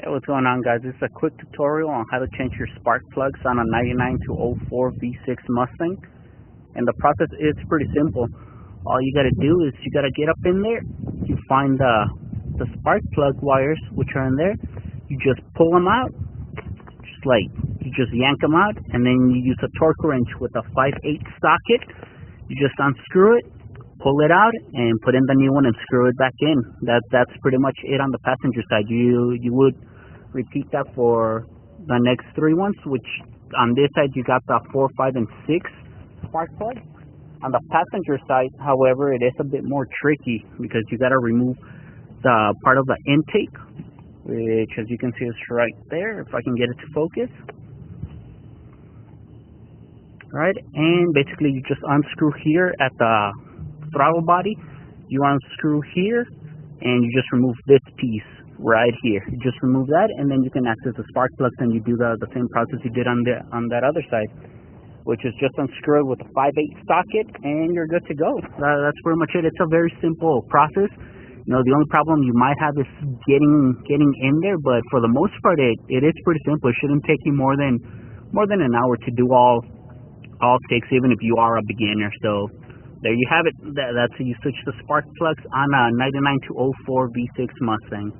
Hey, what's going on, guys? This is a quick tutorial on how to change your spark plugs on a 99 to 04 V6 Mustang. And the process is pretty simple. All you gotta do is you gotta get up in there, you find the spark plug wires which are in there, you just pull them out, you just yank them out, and then you use a torque wrench with a 5/8 socket. You just unscrew it, pull it out, and put in the new one and screw it back in. That's pretty much it on the passenger side. You would repeat that for the next three ones, which on this side you got the 4, 5, and 6 spark plugs. On the passenger side, however, it is a bit more tricky because you got to remove the part of the intake, which, as you can see, is right there. If I can get it to focus. Right, and basically you just unscrew here at the throttle body, you unscrew here, and you just remove this piece right here. You just remove that, and then you can access the spark plugs, and you do the same process you did on that other side, which is just unscrew it with a 5/8 socket, and you're good to go. That's pretty much it. It's a very simple process. You know, the only problem you might have is getting in there, but for the most part, it is pretty simple. It shouldn't take you more than an hour to do all six, even if you are a beginner. So there you have it. That's how you switch the spark plugs on a 99 to 04 V6 Mustang.